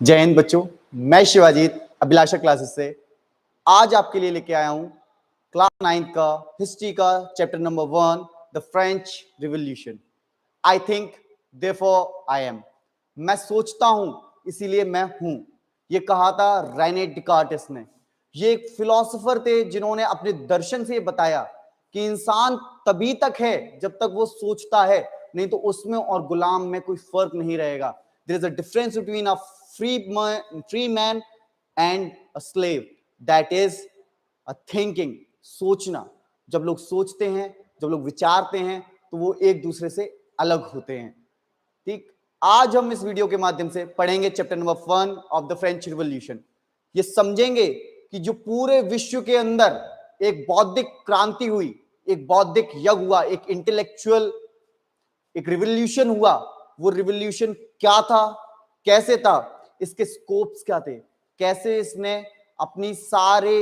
जय हिंद बच्चों, मैं शिवाजीत अभिलाषा क्लासेस से आज आपके लिए लेके आया हूं क्लास 9 का हिस्ट्री का chapter number 1 the French revolution. I think therefore I am, मैं सोचता हूं इसीलिए मैं हूं, ये कहा था रेने डिकार्टिस ने। ये एक फिलोसोफर थे जिन्होंने अपने दर्शन से ये बताया कि इंसान तभी तक है जब तक वो सोचता है, नहीं तो उसमें और गुलाम में कोई फर्क नहीं रहेगा। There is a difference between a free man and a slave, that is a thinking, सोचना। जब लोग सोचते हैं, जब लोग विचारते हैं, तो वो एक दूसरे से अलग होते हैं। ठीक, आज हम इस वीडियो के माध्यम से पढ़ेंगे chapter number 1 of the French revolution. ये समझेंगे कि जो पूरे विश्व के अंदर एक बौद्धिक क्रांति हुई, एक बौद्धिक यज्ञ हुआ, एक इंटेलेक्चुअल एक रिवॉल्यूशन हुआ, वो रिवॉल्यूशन क्या था, कैसे था, इसके स्कोप्स क्या थे, कैसे इसने अपनी सारे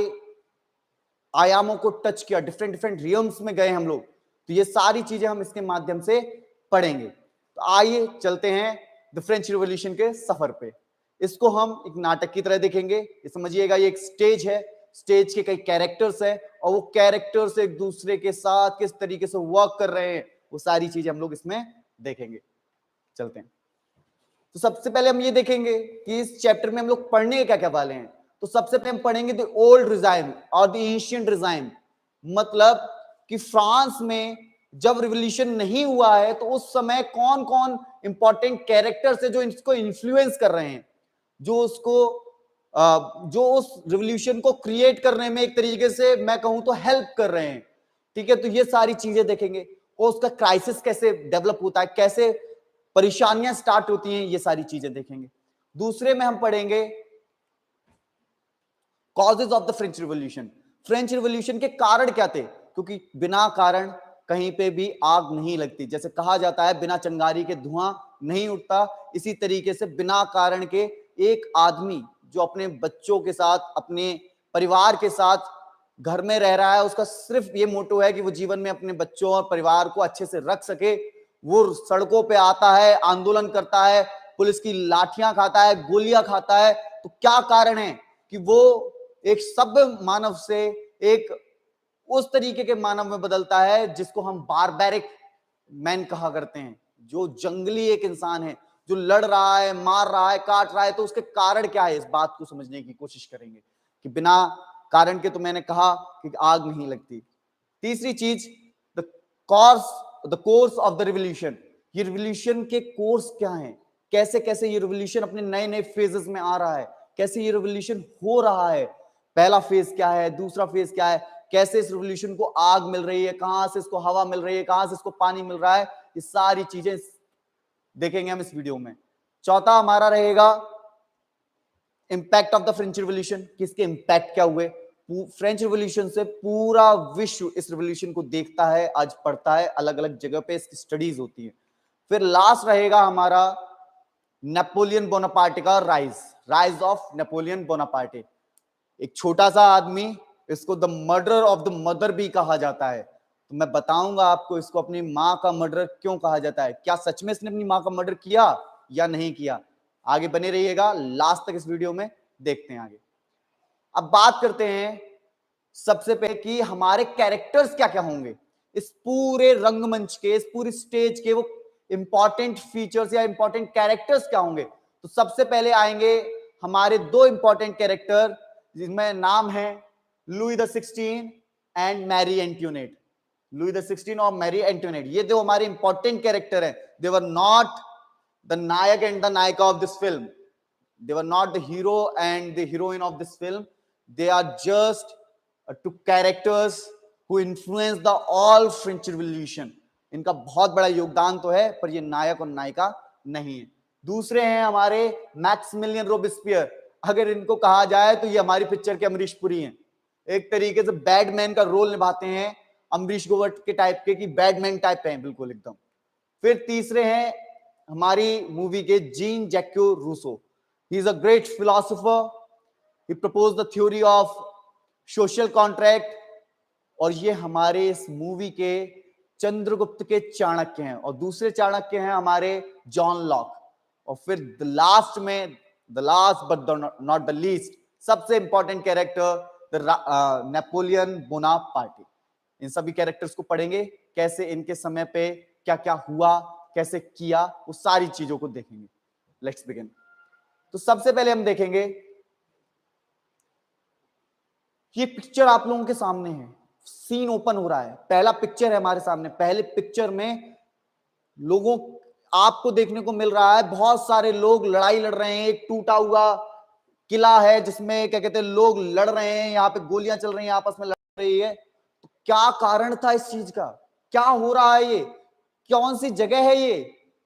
आयामों को टच किया, डिफरेंट डिफरेंट रियम्स में गए हम लोग। तो ये सारी चीजें हम इसके माध्यम से पढ़ेंगे। तो आइए चलते हैं द फ्रेंच रिवॉल्यूशन के सफर पे। इसको हम एक नाटक की तरह देखेंगे। ये समझिएगा, ये एक स्टेज है, स्टेज के कई कैरेक्टर्स है और वो कैरेक्टर्स एक दूसरे के साथ किस तरीके से वर्क कर रहे हैं, वो सारी चीजें हम लोग इसमें देखेंगे। चलते हैं। तो सबसे पहले हम ये देखेंगे कि इस चैप्टर में हम लोग पढ़ने क्या क्या वाले हैं। तो सबसे पहले हम पढ़ेंगे द ओल्ड रिजाइम और द एंशिएंट रिजाइम, मतलब कि फ्रांस में जब रिवॉल्यूशन नहीं हुआ है तो उस समय कौन कौन इंपॉर्टेंट कैरेक्टर्स है जो इसको इन्फ्लुएंस कर रहे हैं, जो उसको जो उस रिवॉल्यूशन को क्रिएट करने में एक तरीके से मैं कहूं तो हेल्प कर रहे हैं। ठीक है, तो ये सारी चीजें देखेंगे और उसका क्राइसिस कैसे डेवलप होता है, कैसे परेशानियां स्टार्ट होती हैं, ये सारी चीजें देखेंगे। दूसरे में हम पढ़ेंगे causes of the French revolution. French revolution के कारण क्या थे, क्योंकि बिना कारण कहीं पे भी आग नहीं लगती। जैसे कहा जाता है बिना चिंगारी के धुआं नहीं उठता, इसी तरीके से बिना कारण के एक आदमी जो अपने बच्चों के साथ, अपने परिवार के साथ घर में रह रहा है, उसका सिर्फ ये मोटो है कि वो जीवन में अपने बच्चों और परिवार को अच्छे से रख सके, वो सड़कों पे आता है, आंदोलन करता है, पुलिस की लाठियां खाता है, गोलियां खाता है। तो क्या कारण है कि वो एक सभ्य मानव से एक उस तरीके के मानव में बदलता है जिसको हम बारबैरिक मैन कहा करते हैं, जो जंगली एक इंसान है, जो लड़ रहा है, मार रहा है, काट रहा है। तो उसके कारण क्या है, इस बात को समझने की कोशिश करेंगे कि बिना कारण के, तो मैंने कहा कि आग नहीं लगती। तीसरी चीज, the course of the revolution. ये रिवॉल्यूशन के कोर्स क्या हैं, कैसे कैसे ये रिवॉल्यूशन अपने नए नए फेजेस में आ रहा है, कैसे ये रिवॉल्यूशन हो रहा है, पहला फेज क्या है, दूसरा फेज क्या है, कैसे इस रिवॉल्यूशन को आग मिल रही है, कहां से इसको हवा मिल रही है, कहां से इसको पानी मिल रहा है, ये सारी चीजें देखेंगे हम इस वीडियो में। चौथा हमारा रहेगा impact of the French revolution, किसके इंपैक्ट क्या हुए। फ्रेंच रिवॉल्यूशन से पूरा विश्व इस रिवॉल्यूशन को देखता है, आज पढ़ता है, अलग अलग जगह पे इसकी स्टडीज होती है। फिर लास्ट रहेगा हमारा नेपोलियन बोनापार्टे का राइज ऑफ नेपोलियन बोनापार्टे। एक छोटा सा आदमी, इसको the murder of the mother भी कहा जाता है। तो मैं बताऊंगा आपको इसको अपनी मां का मर्डर क्यों कहा जाता है, क्या सच में इसने अपनी मां का मर्डर किया या नहीं किया। आगे बने रहिएगा, लास्ट तक इस वीडियो में देखते हैं आगे। अब बात करते हैं सबसे पहले कि हमारे कैरेक्टर्स क्या क्या होंगे इस पूरे रंगमंच के, इस पूरी स्टेज के, वो इंपॉर्टेंट फीचर्स या इंपॉर्टेंट कैरेक्टर्स क्या होंगे। तो सबसे पहले आएंगे हमारे दो इंपॉर्टेंट कैरेक्टर, जिनमें नाम है Louis the 16 and Mary Antoinette. Louis the 16 और मैरी एंटोनेट, ये दो हमारे इंपॉर्टेंट कैरेक्टर हैं। They were not the nayak and the nayika of this film, they were not the hero and the heroine of this film, they are just two characters who influenced the all French Revolution। इनका बहुत बड़ा योगदान तो है, पर ये नायक और नायिका नहीं है। दूसरे हैं हमारे मैक्सिमिलियन रोबेस्पियर। अगर इनको कहा जाए तो ये हमारी पिक्चर के अमरीश पुरी हैं, एक तरीके से बैडमैन का रोल निभाते हैं, अमरीश गोवर के टाइप के, कि बैडमैन टाइप हैं बिल्कुल एकदम। फिर तीसरे हैं हमारी मूवी के Jean Jacques Rousseau. He is a great philosopher. He proposed the theory of social contract। और ये हमारे इस मूवी के चंद्रगुप्त के चाणक्य हैं, और दूसरे चाणक्य हैं हमारे जॉन लॉक। और फिर लास्ट में the last but not the least, सबसे इंपॉर्टेंट कैरेक्टर द नेपोलियन बोनापार्टी। इन सभी कैरेक्टर्स को पढ़ेंगे, कैसे इनके समय पे क्या क्या हुआ, कैसे किया, वो सारी चीजों को देखेंगे। Let's begin. तो सबसे पहले हम देखेंगे, ये पिक्चर आप लोगों के सामने है, सीन ओपन हो रहा है, पहला पिक्चर है हमारे सामने। पहले पिक्चर में लोगों आपको देखने को मिल रहा है, बहुत सारे लोग लड़ाई लड़ रहे हैं, एक टूटा हुआ किला है जिसमें क्या कहते हैं लोग लड़ रहे हैं, यहाँ पे गोलियां चल रही हैं, आपस में लड़ रही है। तो क्या कारण था इस चीज का, क्या हो रहा है, ये कौन सी जगह है,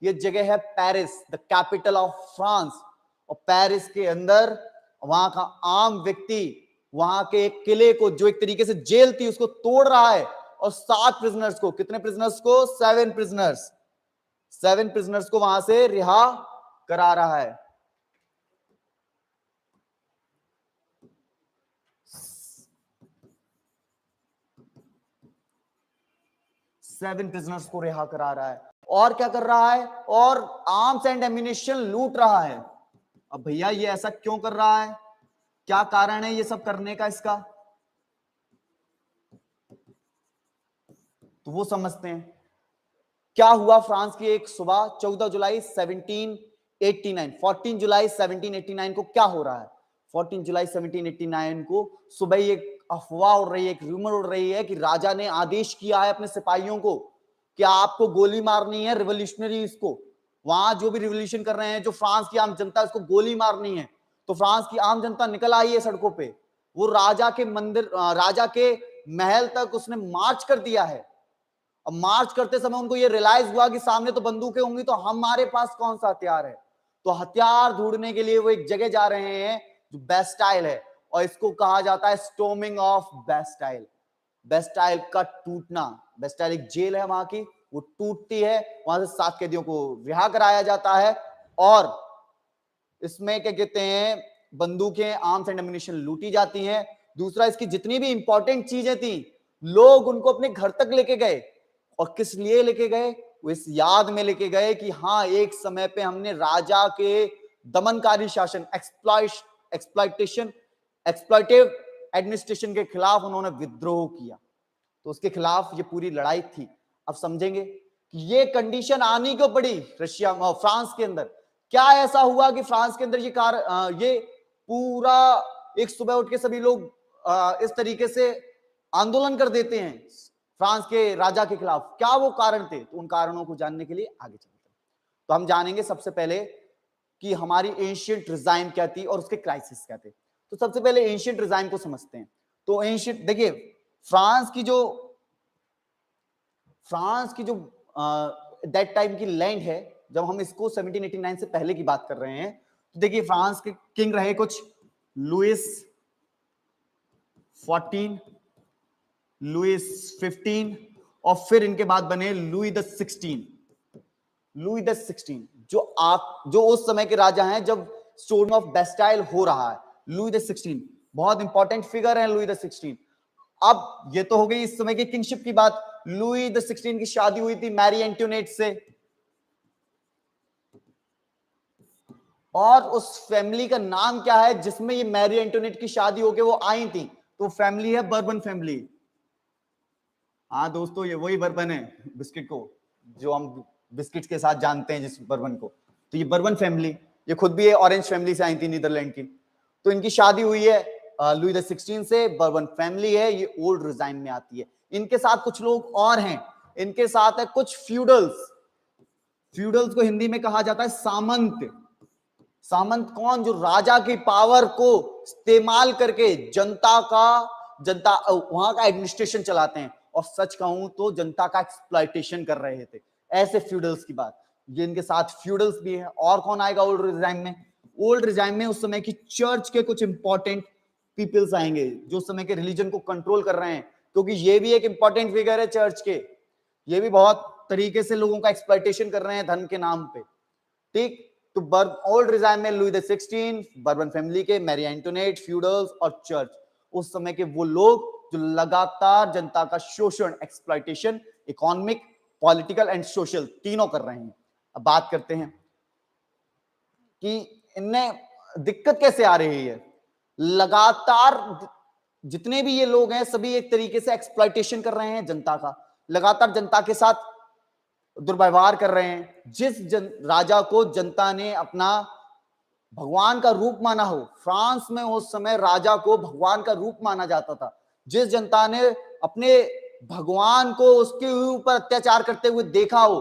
ये जगह है Paris, the capital of France. और पेरिस के अंदर वहां का आम व्यक्ति वहां के एक किले को, जो एक तरीके से जेल थी, उसको तोड़ रहा है और 7 प्रिजनर्स को, कितने प्रिजनर्स को, 7 प्रिजनर्स को वहां से रिहा करा रहा है। 7 प्रिजनर्स को रिहा करा रहा है। और क्या कर रहा है, और आर्म्स एंड एम्यूनिशन लूट रहा है। अब भैया ये ऐसा क्यों कर रहा है, क्या कारण है ये सब करने का इसका, तो वो समझते हैं। क्या हुआ फ्रांस की एक सुबह 14 जुलाई 1789, 14 जुलाई 1789 को क्या हो रहा है, 14 जुलाई 1789 को सुबह ही एक अफवाह उड़ रही है, एक रूमर उड़ रही है कि राजा ने आदेश किया है अपने सिपाहियों को कि आपको गोली मारनी है रिवोल्यूशनरीज को, वहां जो भी रिवोल्यूशन कर रहे हैं, जो फ्रांस की आम जनता, उसको गोली मारनी है। तो फ्रांस की आम जनता निकल आई है सड़कों पे, वो राजा के मंदिर, राजा के महल तक उसने मार्च कर दिया है। अब मार्च करते समय उनको ये रियलाइज हुआ कि सामने तो बंदूकें होंगी, तो हमारे पास कौन सा हथियार है। तो हथियार ढूंढने के लिए वो एक जगह जा रहे हैं जो बेस्टाइल है, और इसको कहा जाता है स्टॉर्मिंग ऑफ बेस्टाइल। बेस्टाइल का टूटना, बेस्टाइल एक जेल है वहां की, वो टूटती है, वहां से 7 कैदियों को रिहा कराया जाता है। और इसमें क्या कहते हैं, बंदूकें, आर्म्स एंड एम्यूनिशन लूटी जाती हैं। दूसरा, इसकी जितनी भी इंपॉर्टेंट चीजें थी, लोग उनको अपने घर तक लेके गए। और किस लिए लेके गए, वो इस याद में लेके गए कि हाँ, एक समय पे हमने राजा के दमनकारी शासन, एक्सप्लॉइटेशन, एक्सप्लॉइटिव एडमिनिस्ट्रेशन के खिलाफ उन्होंने विद्रोह किया, तो उसके खिलाफ ये पूरी लड़ाई थी। अब समझेंगे कि ये कंडीशन आनी क्यों पड़ी रशिया, फ्रांस के अंदर। क्या ऐसा हुआ कि फ्रांस के अंदर ये पूरा एक सुबह उठ के सभी लोग इस तरीके से आंदोलन कर देते हैं फ्रांस के राजा के खिलाफ, क्या वो कारण थे। तो उन कारणों को जानने के लिए आगे चलते हैं। तो हम जानेंगे सबसे पहले कि हमारी एंशिएंट रिजाइम क्या थी और उसके क्राइसिस क्या थे। तो सबसे पहले एंशिएंट रिजाइम को समझते हैं। तो एंशिएंट, देखिए फ्रांस की जो दैट टाइम की लैंड है, जब हम इसको 1789 से पहले की बात कर रहे हैं, तो देखिए फ्रांस के किंग रहे कुछ लुइस 14, लुइस 15, और फिर इनके बाद बने लुई द 16। लुई द 16 जो उस समय के राजा हैं जब स्टोर्म ऑफ बेस्टाइल हो रहा है। लुई द 16 बहुत इंपॉर्टेंट फिगर है, लुई द 16। अब ये तो हो गई इस समय की किंगशिप की बात। लुई द 16 की शादी हुई थी मैरी एंटोनेट से, और उस फैमिली का नाम क्या है जिसमें ये मैरी एंटोनेट की शादी होके वो आई थी, तो फैमिली है बर्बन फैमिली। हाँ दोस्तों, ये वही बर्बन है बिस्किट को, जो हम बिस्किट के साथ जानते हैं जिस बर्बन को, तो ये बर्बन फैमिली, ये खुद भी ऑरेंज फैमिली से आई थी नीदरलैंड की। तो इनकी शादी हुई है लुई द 16 से, बर्बन फैमिली है, ये ओल्ड रिजाइम में आती है। इनके साथ कुछ लोग और हैं, इनके साथ है कुछ फ्यूडल्स। फ्यूडल्स को हिंदी में कहा जाता है सामंत। सामंत कौन, जो राजा की पावर को इस्तेमाल करके जनता वहां का एडमिनिस्ट्रेशन चलाते हैं, और सच कहूं तो जनता का एक्सप्लॉइटेशन कर रहे थे। ऐसे फ्यूडल्स की बात, ये इनके साथ फ्यूडल्स भी है। और कौन आएगा ओल्ड रिजाइम में, ओल्ड रिजाइम में उस समय की चर्च के कुछ इंपॉर्टेंट पीपल्स आएंगे, जो उस समय के रिलीजन को कंट्रोल कर रहे हैं, क्योंकि ये भी एक इंपॉर्टेंट फिगर है चर्च के, ये भी बहुत तरीके से लोगों का एक्सप्लॉइटेशन कर रहे हैं धन के नाम पे। ठीक, तो ओल्ड रिजाइम में लुई द 16, बर्बन फैमिली के, मैरी एंटोनेट, फ्यूडल्स और चर्च, उस समय के वो लोग जो लगातार जनता का शोषण, exploitation, economic, political and social, तीनों कर रहे हैं। अब बात करते हैं कि इनने दिक्कत कैसे आ रही है? लगातार जितने भी ये लोग हैं सभी एक तरीके से एक्सप्लॉइटेशन कर रहे हैं जनता का, लगातार जनता के साथ दुर्व्यवहार कर रहे हैं। जिस राजा को जनता ने अपना भगवान का रूप माना हो, फ्रांस में उस समय राजा को भगवान का रूप माना जाता था। जिस जनता ने अपने भगवान को उसके ऊपर अत्याचार करते हुए देखा हो,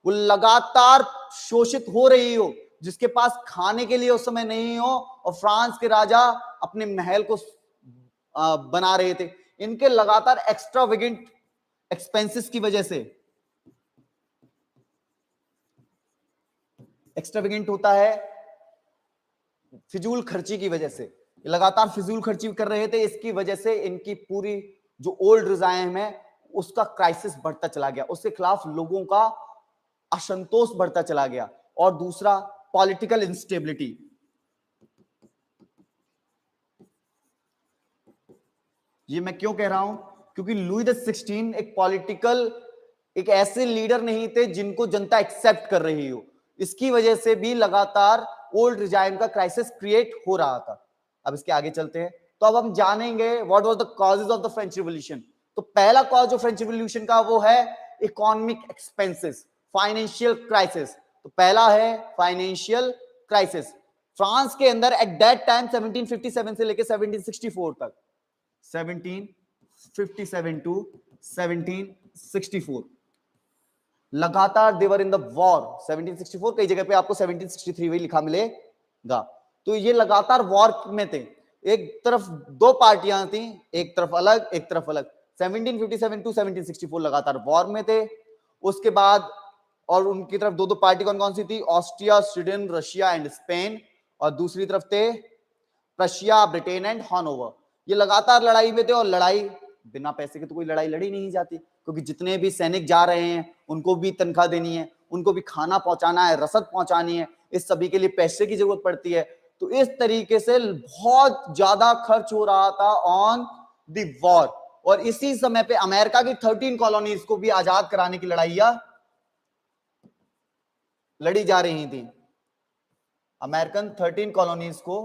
वो लगातार शोषित हो रही हो, जिसके पास खाने के लिए उस समय नहीं हो, और फ्रांस के राजा अपने महल को बना रहे थे। इनके लगातार एक्स्ट्रावेगेंट एक्सपेंसेस की वजह से, एक्स्ट्रावेगेंट होता है फिजूल खर्ची की वजह से, लगातार फिजूल खर्ची कर रहे थे। इसकी वजह से इनकी पूरी जो ओल्ड रिजाइम है उसका क्राइसिस बढ़ता चला गया, उसके खिलाफ लोगों का असंतोष बढ़ता चला गया। और दूसरा, पॉलिटिकल इंस्टेबिलिटी। ये मैं क्यों कह रहा हूं? क्योंकि लुई द 16 एक ऐसे लीडर नहीं थे जिनको जनता एक्सेप्ट कर रही हो। इसकी वजह से भी लगातार ओल्ड रिजाइम का क्राइसिस क्रिएट हो रहा था। अब इसके आगे चलते हैं, तो अब हम जानेंगे what was the causes of the French revolution. तो पहला कॉज जो फ्रेंच रिवॉल्यूशन का वो है इकोनॉमिक एक्सपेंसेस, फाइनेंशियल क्राइसिस। तो पहला है फाइनेंशियल क्राइसिस। फ्रांस के अंदर एट दैट टाइम 1757 से लेकर 1764 तक, 1757 टू 1764 लगातार देवर इन द वॉर। 1764 कई जगह पे आपको 1763 भी लिखा मिलेगा। तो ये लगातार वॉर में थे। एक तरफ दो पार्टियां थी, एक तरफ अलग एक तरफ अलग। 1757 टू 1764 लगातार वॉर में थे। उसके बाद और उनकी तरफ दो दो पार्टी कौन कौन सी थी? Austria, Sweden, Russia and Spain. और दूसरी तरफ थे प्रशिया, ब्रिटेन एंड हॉनोवर। ये लगातार लड़ाई में थे, और लड़ाई बिना पैसे के तो कोई लड़ाई लड़ी नहीं जाती, क्योंकि जितने भी सैनिक जा रहे हैं उनको भी तनख्वाह देनी है, उनको भी खाना पहुंचाना है, रसद पहुंचानी है, इस सभी के लिए पैसे की जरूरत पड़ती है। तो इस तरीके से बहुत ज्यादा खर्च हो रहा था ऑन द वॉर। और इसी समय पे अमेरिका की 13 कॉलोनीज को भी आजाद कराने की लड़ाइयां लड़ी जा रही थी। अमेरिकन 13 कॉलोनीज को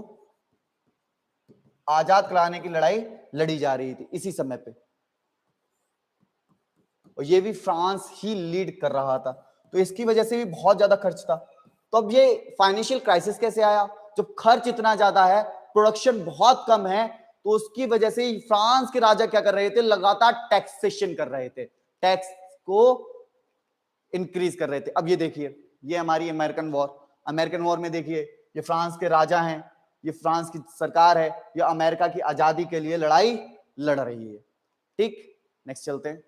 आजाद कराने की लड़ाई लड़ी जा रही थी इसी समय पे, और ये भी फ्रांस ही लीड कर रहा था। तो इसकी वजह से भी बहुत ज्यादा खर्च था। तो अब ये फाइनेंशियल क्राइसिस कैसे आया? जब खर्च इतना ज्यादा है, प्रोडक्शन बहुत कम है, तो उसकी वजह से फ्रांस के राजा क्या कर रहे थे? लगातार टैक्सेशन कर रहे थे, टैक्स को इंक्रीज कर रहे थे। अब ये देखिए, ये हमारी अमेरिकन वॉर। अमेरिकन वॉर में देखिए, ये फ्रांस के राजा हैं, ये फ्रांस की सरकार है, ये अमेरिका की आजादी के लिए लड़ाई लड़ रही है। ठीक, नेक्स्ट चलते हैं।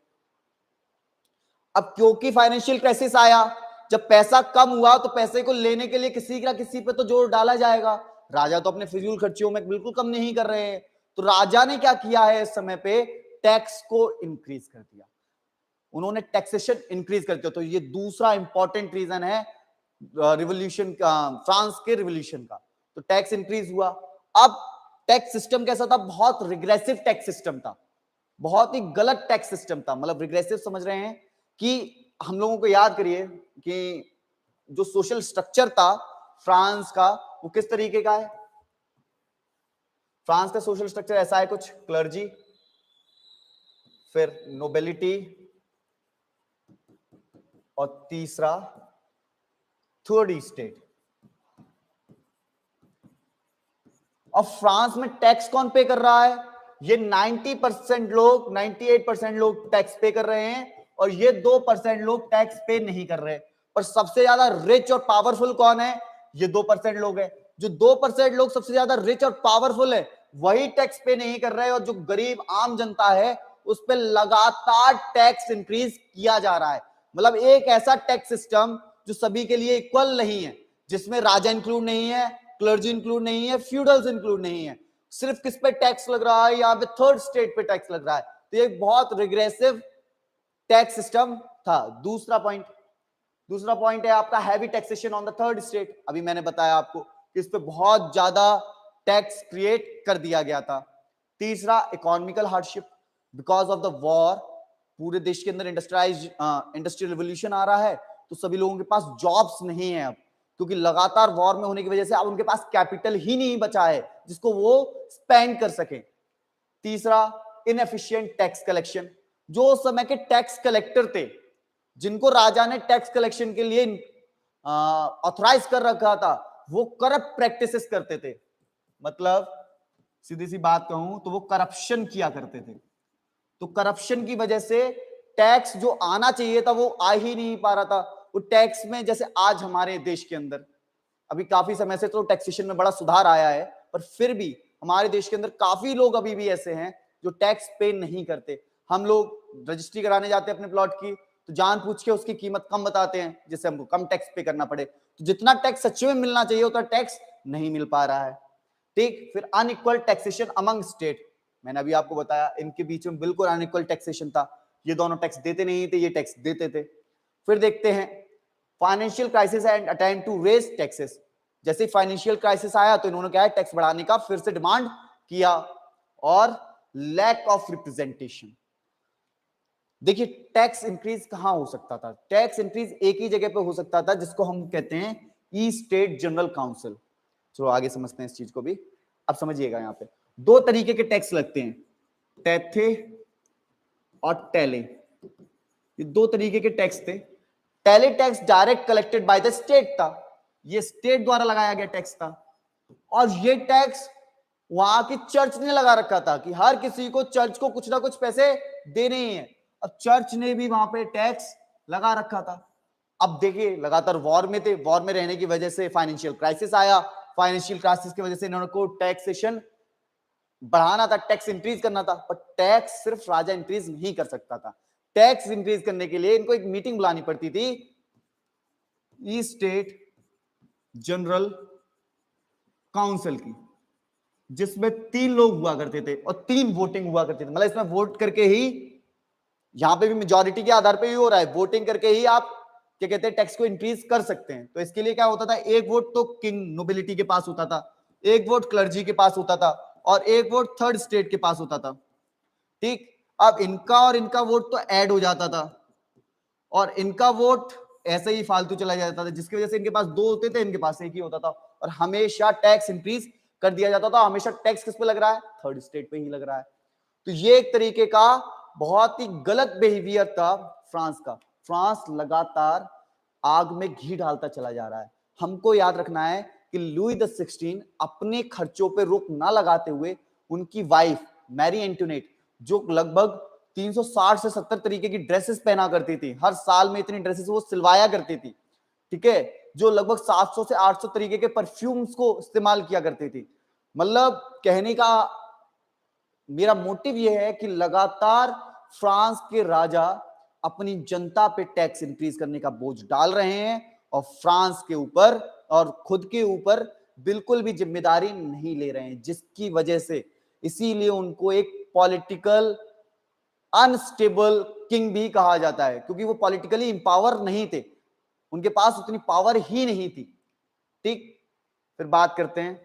अब क्योंकि फाइनेंशियल क्राइसिस आया, जब पैसा कम हुआ तो पैसे को लेने के लिए किसी ना किसी पे तो जोर डाला जाएगा। राजा तो अपने फिजूल खर्चियों में बिल्कुल कम नहीं कर रहे हैं, तो राजा ने क्या किया है? इस समय पे टैक्स को इंक्रीज कर दिया, उन्होंने टैक्सेशन इंक्रीज कर दिया। तो ये दूसरा इंपॉर्टेंट रीजन है रिवॉल्यूशन का, फ्रांस के रिवॉल्यूशन का। तो टैक्स इंक्रीज हुआ। अब टैक्स सिस्टम कैसा था? बहुत रिग्रेसिव टैक्स सिस्टम था, बहुत ही गलत टैक्स सिस्टम था। मतलब रिग्रेसिव समझ रहे हैं कि हम लोगों को याद करिए कि जो सोशल स्ट्रक्चर था फ्रांस का, वो किस तरीके का है? फ्रांस का सोशल स्ट्रक्चर ऐसा है कुछ, क्लर्जी, फिर नोबिलिटी, और तीसरा थर्ड स्टेट। अब फ्रांस में टैक्स कौन पे कर रहा है? ये 90% लोग, 98% लोग टैक्स पे कर रहे हैं, और ये 2% लोग टैक्स पे नहीं कर रहे। पर सबसे ज्यादा रिच और पावरफुल कौन है? ये 2% लोग हैं। जो 2% लोग सबसे ज्यादा रिच और पावरफुल है, वही टैक्स पे नहीं कर रहे, और जो गरीब आम जनता है उस पर लगातार टैक्स इंक्रीज किया जा रहा है। मतलब एक ऐसा टैक्स सिस्टम जो सभी के लिए इक्वल नहीं है, जिसमें राजा इंक्लूड नहीं है, क्लर्जी इंक्लूड नहीं है, फ्यूडल्स इंक्लूड नहीं है। सिर्फ किस पे टैक्स लग रहा है? यहाँ पे थर्ड स्टेट पे टैक्स लग रहा है। तो एक बहुत रिग्रेसिव टैक्स सिस्टम था। दूसरा पॉइंट है आपका heavy taxation on the third state. अभी मैंने बताया आपको कि इस पे बहुत ज्यादा टैक्स क्रिएट कर दिया गया था। तीसरा, economical hardship, because of the war पूरे देश के अंदर इंडस्ट्रियल रिवोल्यूशन आ रहा है, तो सभी लोगों के पास जॉब्स नहीं है अब, क्योंकि लगातार वॉर में होने की वजह से अब उनके पास कैपिटल ही नहीं बचा है जिसको वो स्पेंड कर सके। तीसरा, इनएफिशिएंट टैक्स कलेक्शन। जो उस समय के टैक्स कलेक्टर थे, जिनको राजा ने टैक्स कलेक्शन के लिए ऑथराइज कर रखा था, वो करप्ट प्रैक्टिसेस करते थे। मतलब सीधी सी बात कहूं तो वो करप्शन किया करते थे। तो करप्शन की वजह से टैक्स जो आना चाहिए था वो आ ही नहीं पा रहा था। वो टैक्स में, जैसे आज हमारे देश के अंदर अभी काफी समय से तो टैक्सेशन में बड़ा सुधार आया है, पर फिर भी हमारे देश के अंदर काफी लोग अभी भी ऐसे हैं जो टैक्स पे नहीं करते। हम लोग रजिस्ट्री कराने जाते हैं अपने प्लॉट की, तो जान पूछ के उसकी कीमत कम बताते हैं जिससे हमको कम टैक्स पे करना पड़े। तो जितना टैक्स सच में मिलना चाहिए उतना टैक्स नहीं मिल पा रहा है। ठीक, फिर अनइक्वल टैक्सेशन अमंग स्टेट। मैंने अभी आपको बताया इनके बीच में बिल्कुल अनइक्वल टैक्सेशन था, ये दोनों टैक्स देते नहीं थे, ये टैक्स देते थे। फिर देखते हैं financial crisis and attempt to raise taxes. जैसे फाइनेंशियल क्राइसिस आया तो इन्होंने क्या है, टैक्स बढ़ाने का फिर से डिमांड किया। और लैक ऑफ रिप्रेजेंटेशन। देखिए टैक्स इंक्रीज कहां हो सकता था? टैक्स इंक्रीज एक ही जगह पे हो सकता था जिसको हम कहते हैं ई स्टेट जनरल काउंसिल। चलो आगे समझते हैं इस चीज को भी। अब समझिएगा, यहां पे दो तरीके के टैक्स लगते हैं, टैथे और टेले। ये दो तरीके के टैक्स थे। Taille tax direct collected by the state था, ये स्टेट द्वारा लगाया गया टैक्स था। और ये टैक्स वहां की चर्च ने लगा रखा था कि हर किसी को चर्च को कुछ ना कुछ पैसे देने ही है। अब चर्च ने भी वहां पे टैक्स लगा रखा था। अब देखिए लगातार वॉर में थे, वॉर में रहने की वजह से फाइनेंशियल क्राइसिस आया। फाइनेंशियल क्राइसिस की वजह से इन्होंने को टैक्सेशन बढ़ाना था, टैक्स इंक्रीज करना था, पर टैक्स सिर्फ राजा इंक्रीज नहीं कर सकता था। टैक्स इंक्रीज करने के लिए इनको एक मीटिंग बुलानी पड़ती थी, ई स्टेट जनरल काउंसिल की, जिसमें 3 लोग हुआ करते थे और 3 वोटिंग हुआ करती थी। मतलब इसमें वोट करके ही, यहां पे भी मेजॉरिटी के आधार पे ही हो रहा है, वोटिंग करके ही आप क्या कहते हैं टैक्स को इंक्रीज कर सकते हैं। तो इसके लिए क्या होता था, एक वोट तो किंग नोबिलिटी के पास होता था, एक वोट क्लर्जी के पास होता था, और एक वोट थर्ड स्टेट के पास होता था। ठीक, अब इनका और इनका वोट तो ऐड हो जाता था, और इनका वोट ऐसे ही फालतू चला जाता था, जिसकी वजह से इनके पास 2 होते थे, इनके पास एक ही होता था, और हमेशा टैक्स इंक्रीज कर दिया जाता था। हमेशा टैक्स किस पे लग रहा है? थर्ड स्टेट पे ही लग रहा है। तो ये एक तरीके का बहुत ही गलत बिहेवियर था फ्रांस का। फ्रांस लगातार आग में घी डालता चला जा रहा है। हमको याद रखना है कि लुई द 16 अपने खर्चों पे रोक ना लगाते हुए उनकी वाइफ मैरी एंटोनेट, जो लगभग 360 से 70 तरीके की ड्रेसेस पहना करती थी, हर साल में इतनी ड्रेसेस वो सिलवाया करती थी, ठीक है, जो लगभग 700 से 800 तरीके के परफ्यूम्स को इस्तेमाल किया करती थी। मतलब कहने का मेरा मोटिव यह है कि लगातार फ्रांस के राजा अपनी जनता पे टैक्स इंक्रीज करने का बोझ डाल रहे हैं, और फ्रांस के ऊपर और खुद के ऊपर बिल्कुल भी जिम्मेदारी नहीं ले रहे हैं, जिसकी वजह से इसीलिए उनको एक पॉलिटिकल अनस्टेबल किंग भी कहा जाता है, क्योंकि वो पॉलिटिकली इंपावर नहीं थे, उनके पास उतनी पावर ही नहीं थी। ठीक, फिर बात करते हैं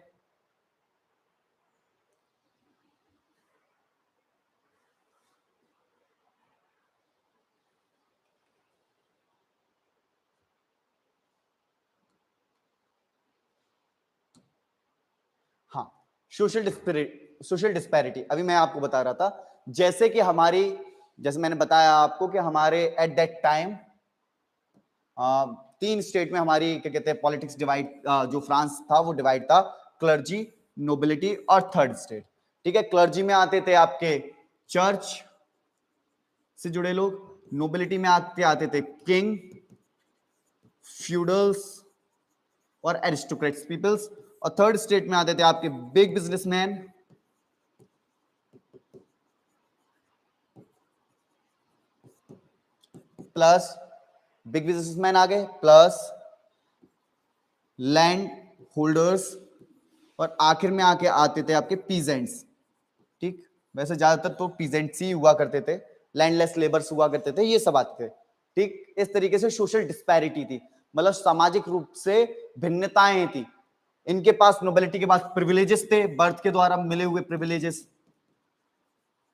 हाँ सोशल डिस्पैरिटी। अभी मैं आपको बता रहा था, जैसे कि हमारी, जैसे मैंने बताया आपको कि हमारे एट दैट टाइम 3 स्टेट में हमारी क्या कहते हैं पॉलिटिक्स डिवाइड, जो फ्रांस था वो डिवाइड था, क्लर्जी, नोबिलिटी और थर्ड स्टेट। ठीक है, क्लर्जी में आते थे आपके चर्च से जुड़े लोग, नोबिलिटी में आते थे किंग, फ्यूडल्स और एरिस्टोक्रेट्स पीपल्स, और थर्ड स्टेट में आते थे आपके big businessman, plus big businessman आ गए, प्लस लैंड होल्डर्स, और आखिर में आके आते थे आपके पीजेंट्स। ठीक, वैसे ज्यादातर तो पीजेंट्स ही हुआ करते थे, लैंडलेस लेबर्स हुआ करते थे, ये सब आते थे। ठीक, इस तरीके से सोशल डिस्पैरिटी थी, मतलब सामाजिक रूप से भिन्नताएं थी। इनके पास, नोबिलिटी के पास प्रिविलेजेस थे, बर्थ के द्वारा मिले हुए प्रिविलेजेस,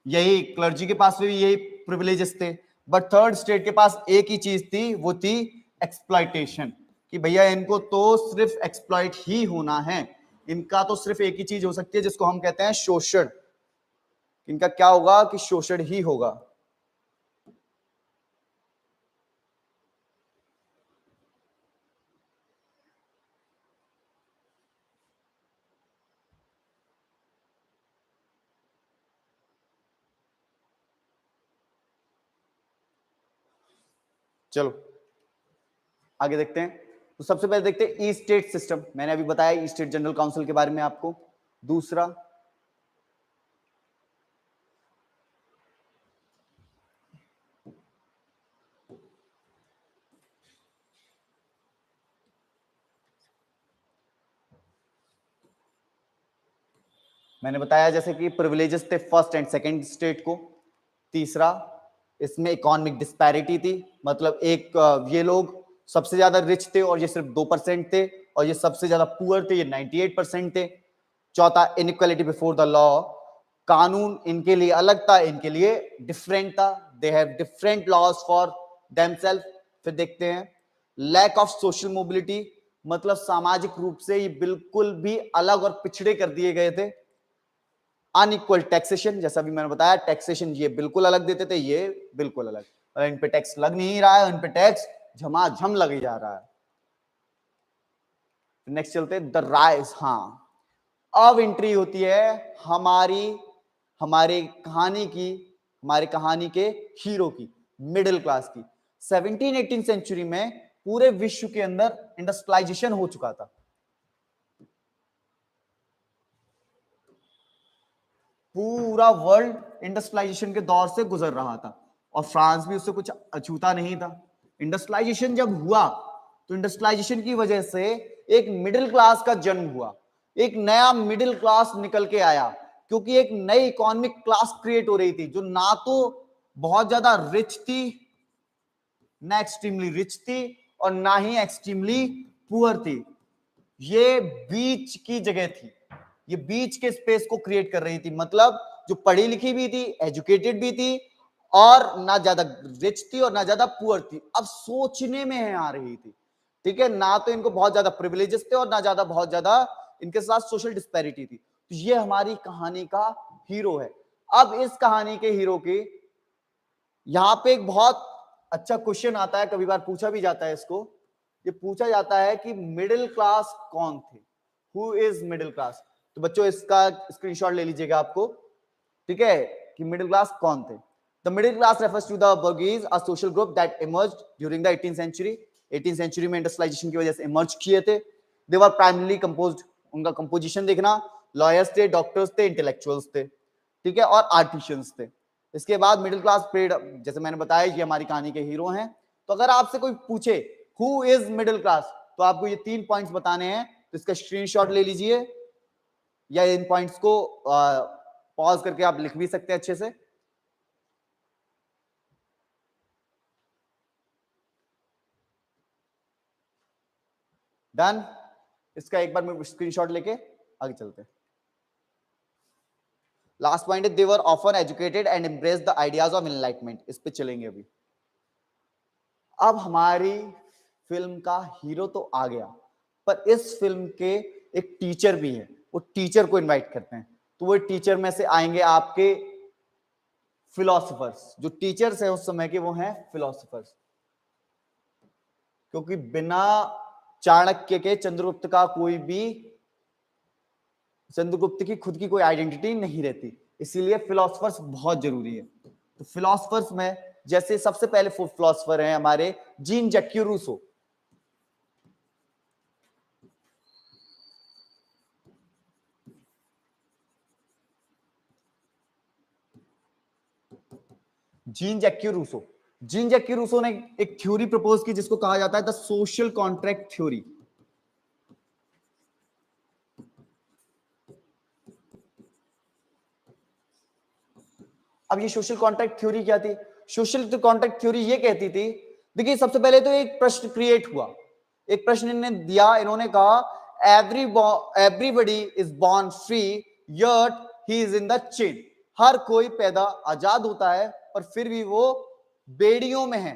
यही क्लर्जी के पास भी यही प्रिविलेजेस थे। बट थर्ड स्टेट के पास एक ही चीज थी, वो थी एक्सप्लॉइटेशन, कि भैया इनको तो सिर्फ एक्सप्लॉइट ही होना है, इनका तो सिर्फ एक ही चीज हो सकती है जिसको हम कहते हैं शोषण। इनका क्या होगा कि शोषण ही होगा। चलो आगे देखते हैं। तो सबसे पहले देखते हैं ई स्टेट सिस्टम। मैंने अभी बताया ई स्टेट जनरल काउंसिल के बारे में आपको। दूसरा, मैंने बताया जैसे कि प्रिविलेजेस थे फर्स्ट एंड सेकंड स्टेट को। तीसरा, इसमें इकोनॉमिक डिस्पैरिटी थी, मतलब एक ये लोग सबसे ज्यादा रिच थे और ये सिर्फ 2% थे, और ये सबसे ज्यादा पुअर थे, ये 98% थे। चौथा, इनइक्वालिटी बिफोर द लॉ, कानून इनके लिए अलग था, इनके लिए डिफरेंट था, they have different laws for themself. फिर देखते हैं लैक ऑफ सोशल मोबिलिटी, मतलब सामाजिक रूप से ये बिल्कुल भी अलग और पिछड़े कर दिए गए थे। अनइक्वल टैक्सेशन, जैसा भी मैंने बताया, टैक्सेशन ये बिल्कुल अलग देते थे, ये बिल्कुल अलग, और इन पे टैक्स लग नहीं रहा है, इन पे टैक्स झमाझम लग जा रहा है। नेक्स्ट चलते द राइज। हाँ, अब एंट्री होती है हमारी कहानी के हीरो की, मिडिल क्लास की। 17-18 सेंचुरी में पूरे विश्व के अंदर इंडस्ट्रियलाइजेशन हो चुका था। पूरा वर्ल्ड इंडस्ट्रियलाइजेशन के दौर से गुजर रहा था, और फ्रांस भी उससे कुछ अछूता नहीं था। इंडस्ट्रियलाइजेशन जब हुआ तो इंडस्ट्रियलाइजेशन की वजह से एक मिडिल क्लास का जन्म हुआ, एक नया मिडिल क्लास निकल के आया, क्योंकि एक नई इकोनॉमिक क्लास क्रिएट हो रही थी जो ना तो बहुत ज्यादा रिच थी, ना एक्सट्रीमली रिच थी, और ना ही एक्सट्रीमली पुअर थी। ये बीच की जगह थी, ये बीच के स्पेस को क्रिएट कर रही थी, मतलब जो पढ़ी लिखी भी थी, एजुकेटेड भी थी, और ना ज्यादा रिच थी और ना ज्यादा पुअर थी। अब सोचने में आ रही थी, ठीक है, ना तो इनको बहुत ज्यादा प्रिविलेजेस थे और ना ज्यादा बहुत ज्यादा इनके साथ सोशल डिस्पैरिटी थी। तो ये हमारी कहानी का हीरो है। अब इस कहानी के हीरो के यहां पे एक बहुत अच्छा क्वेश्चन आता है, कभी बार पूछा भी जाता है इसको, ये पूछा जाता है कि मिडिल क्लास कौन थे, हु इज मिडिल क्लास। तो बच्चों इसका स्क्रीनशॉट ले लीजिएगा आपको, ठीक है, कि मिडिल क्लास कौन थे। The middle class refers to the bourgeoisie, a social group that emerged during the 18th century. 18th century में इंडस्ट्रियलाइजेशन की वजह से इमर्ज किए थे। दे वर प्राइमरली कंपोज्ड, उनका कंपोजिशन देखना, लॉयर्स थे, डॉक्टर्स थे, इंटेलेक्चुअल्स थे, ठीक है, और आर्टिशियंस थे। इसके बाद मिडिल क्लास पीरियड, जैसे मैंने बताया कि हमारी कहानी के हीरो हैं। तो अगर आपसे कोई पूछे हु इज मिडिल क्लास, तो आपको ये 3 पॉइंट्स बताने हैं, तो इसका स्क्रीनशॉट ले लीजिए, या इन पॉइंट्स को पॉज करके आप लिख भी सकते हैं अच्छे से। डन। इसका एक बार मैं स्क्रीनशॉट लेके आगे चलते हैं। लास्ट पॉइंट है, they were often educated and embrace the ideas of enlightenment. इस पे चलेंगे अभी। अब हमारी फिल्म का हीरो तो आ गया, पर इस फिल्म के एक टीचर भी है, वो टीचर को इनवाइट करते हैं। तो वो टीचर में से आएंगे आपके फिलोसफर्स। जो टीचर्स हैं उस समय के, वो हैं फिलोसफर्स, क्योंकि बिना चाणक्य के चंद्रगुप्त की खुद की कोई आइडेंटिटी नहीं रहती, इसीलिए फिलोसफर्स बहुत जरूरी है। तो फिलोसफर्स में जैसे सबसे पहले फिलोसफर हैं हमारे Jean Jacques Rousseau. Jean Jacques Rousseau, Jean Jacques Rousseau ने एक थ्योरी प्रपोज की जिसको कहा जाता है द सोशल कॉन्ट्रैक्ट थ्योरी। अब ये सोशल कॉन्ट्रैक्ट थ्योरी क्या थी? सोशल कॉन्ट्रैक्ट थ्योरी ये कहती थी, देखिए सबसे पहले तो एक प्रश्न क्रिएट हुआ, एक प्रश्न इन्होंने दिया, इन्होंने कहा everybody is born free yet he is in the chain. हर कोई पैदा आजाद होता है पर फिर भी वो बेड़ियों में है।